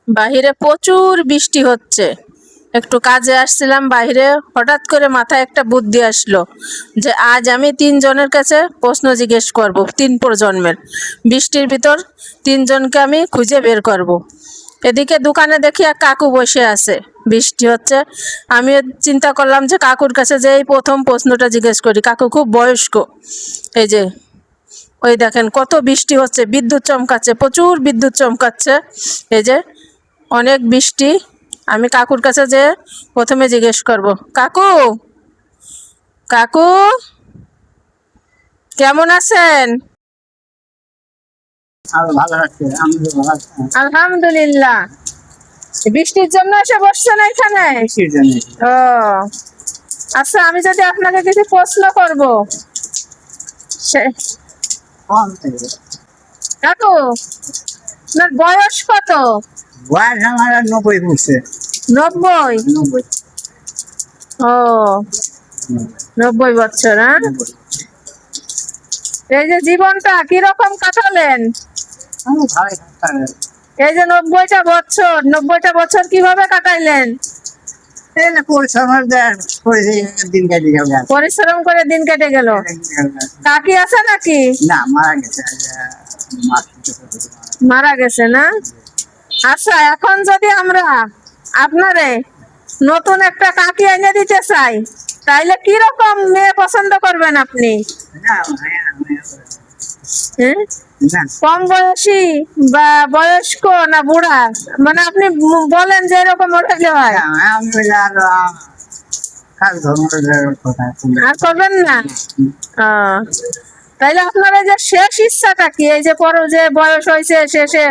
বাহিরে প্রচুর বৃষ্টি হচ্ছে। একটু কাজে আসছিলাম বাইরে, হঠাৎ করে মাথায় একটা বুদ্ধি আসলো যে আজ আমি তিনজনের কাছে প্রশ্ন জিজ্ঞেস করব, তিন প্রজন্মের। বৃষ্টির ভিতর তিনজনকে আমি খুঁজে বের করব। এদিকে দোকানে দেখি এক কাকু বসে আছে, বৃষ্টি হচ্ছে। আমি চিন্তা করলাম যে কাকুর কাছে যে এই প্রথম প্রশ্নটা জিজ্ঞেস করি। কাকু খুব বয়স্ক, এই যে ওই দেখেন কত বৃষ্টি হচ্ছে, বিদ্যুৎ চমকাচ্ছে, প্রচুর বিদ্যুৎ চমকাচ্ছে। এই যে অনেক বৃষ্টি। আমি কাকুর কাছে যে প্রথমে জিজ্ঞেস করব, কাকু, কাকু কেমন আছেন? আলহামদুলিল্লাহ। বৃষ্টির জন্য এসে বসছেন এখানে? ও আচ্ছা, আমি যদি আপনাকে কিছু প্রশ্ন করব, কাকু আপনার বয়স কত? বয়স আমার 90 বলছে। 90? ও 90 বছর। হ্যাঁ, এই যে জীবনটা কিরকম কাটালেন? এই যে 90টা বছর, 90টা বছর কিভাবে কাটাইলেন? পরিশ্রম করে দিন কেটে গেল। কাকি আছে নাকি? না, মারা গেছে। মারা গেছে না? আচ্ছা, এখন যদি আমরা আপনারে নতুন একটা কাকি এনে দিতে চাই, তাইলে কি রকম মেয়ে পছন্দ করবেন আপনি? হ্যাঁ? কম বয়সী বা বয়স্ক না বুড়া? মানে আপনি বলেন যে এরকম হলে হয়। আর করবেন না? তাইলে আপনার এই যে শেষ ইচ্ছাটা কি? এই যে যে বয়স হয়েছে শেষে,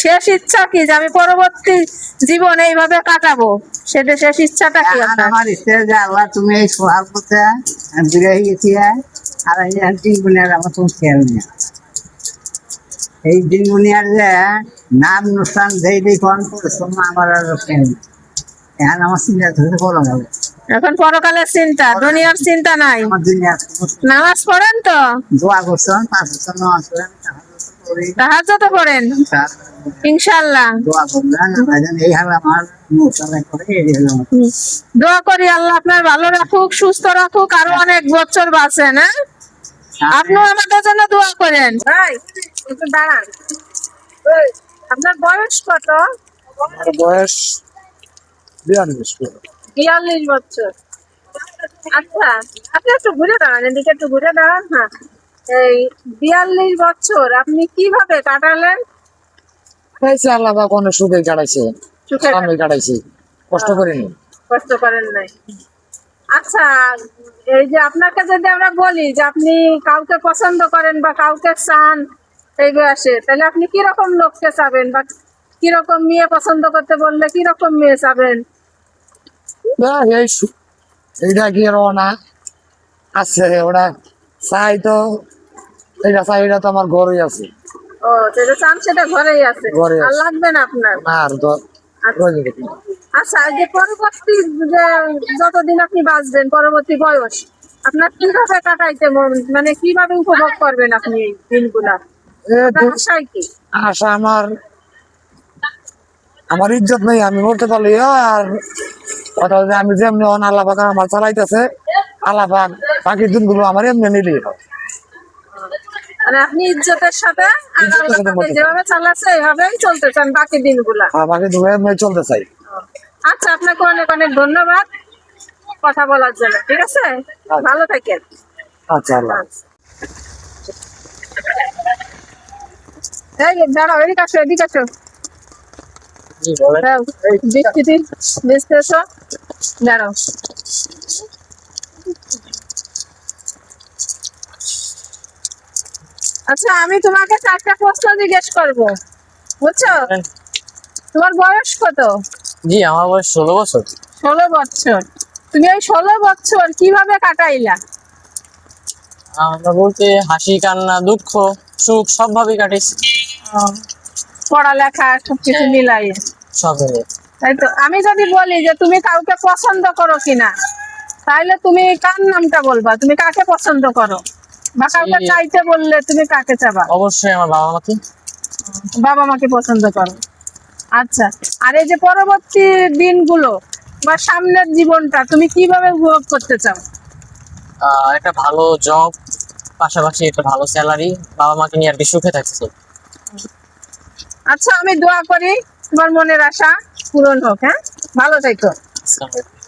শেষ ইচ্ছা কি যে আমি পরবর্তী জীবন এইভাবে কাটাবো? সেটা শেষ ইচ্ছাটা কি আপনার? আমার ইচ্ছে যে আল্লাহ তুমি এই সোহাগ করতে বিরাহি গেছি আর এই তিন গুণের আমার তুমি খেয়াল নিয়ে এই দিন গুনিয়ার যে নাম অনুষ্ঠান যেই কোন পরিশ্রম আমার আর খেয়াল নেই। এখন আমার চিন্তা ধরে বলো গেল। এখন পরকালের চিন্তা, দুনিয়ার চিন্তা নাই। আমার দুনিয়া নামাজ পড়েন তো? দোয়া করছেন, 5 বছর নামাজ পড়েন, তাহাজ্জুদ পড়েন ইনশাআল্লাহ। দোয়া করবেন এই হাল আমার করে এই হলো। দোয়া করি আল্লাহ আপনার ভালো রাখুক, সুস্থ রাখুক, আরো অনেক বছর বাঁচেন। হ্যাঁ, আপনিও আমাদের জন্য দোয়া করেন। ভাই একটু দাঁড়ান। আপনার বয়স কত? বয়স 42 বছর। আচ্ছা, আপনি একটু ঘুরে দাঁড়ান, এদিকে একটু ঘুরে দাঁড়ান। হ্যাঁ, এই 42 বছর আপনি কিভাবে কাটালেন? আল্লাহ অনেক সুখে কাটাইছে, সামনে কাটাইছি, কষ্ট করিনি। কষ্ট করেন নাই? আচ্ছা, এই যে আপনাকে যদি আমরা বলি যে আপনি কাউকে পছন্দ করেন বা কাউকে চান এই বয়সে, তাহলে আপনি কিরকম লোককে চাবেন বা কিরকম মেয়ে পছন্দ করতে বললে কিরকম মেয়ে চাবেন? এইটা কি না আছে ওটা চাই তো, এটা চাই, এটা তো আমার ঘরেই আছে। ও, যেটা চান সেটা ঘরেই আছে, ঘরেই আর আছে। লাগবে না আপনার? আর তো আচ্ছা, এই যে পরবর্তী যে যতদিন আপনি বাঁচবেন, পরবর্তী বয়স আপনার কিভাবে কাটাইতে মানে কিভাবে উপভোগ করবেন আপনি এই দিনগুলা? আশায় কি? আশা আমার আমার ইজ্জত নেই, আমি মরতে পারলি। আর কথা হচ্ছে আমি যেমনি আল্লাহ পাক আমার চালাইতেছে, আল্লাহ পাক বাকি দিনগুলো আমার এমনি নিলেই হয়। মানে আপনি ইজ্জতের সাথে যেভাবে চালাচ্ছে এইভাবেই চলতে চান বাকি দিনগুলা? বাকি দিনগুলো এমনি চলতে চাই। আচ্ছা, আপনাকে অনেক অনেক ধন্যবাদ কথা বলার জন্য। ঠিক আছে, ভালো থাকেন। আচ্ছা, আল্লাহ। এই দাঁড়াও, এদিকে আসো, এদিকে আসো। বৃষ্টি এসো, দাঁড়াও। আচ্ছা, আমি তোমাকে 4টা প্রশ্ন জিজ্ঞেস করবো, বুঝছো? তোমার বয়স কত? জি, আমার বয়স 16 বছর। 16 বছর। তুমি ওই 16 বছর কিভাবে কাটাইলা? আমরা বলতে হাসি, কান্না, দুঃখ, সুখ সবভাবে কাটিয়েছি। পড়ালেখা সবকিছু মিলাইয়ে সব মিলে। তাই তো। আমি যদি বলি যে তুমি কাউকে পছন্দ করো কিনা, তাহলে তুমি কার নামটা বলবা? তুমি কাকে পছন্দ করো? বা কাউকে চাইতে বললে তুমি কাকে চাবা? অবশ্যই আমার বাবা মাকে। বাবা মাকে পছন্দ করো। আচ্ছা, আর এই যে পরবর্তী দিনগুলো বা সামনের জীবনটা তুমি কিভাবে উপভোগ করতে চাও? একটা ভালো জব, পাশাপাশি একটা ভালো স্যালারি, বাবা মাকে নিয়ে আর কি সুখে থাকতে চাই। আচ্ছা, আমি দোয়া করি তোমার মনের আশা পূরণ হোক। হ্যাঁ, ভালো থাকো। আসসালামু আলাইকুম।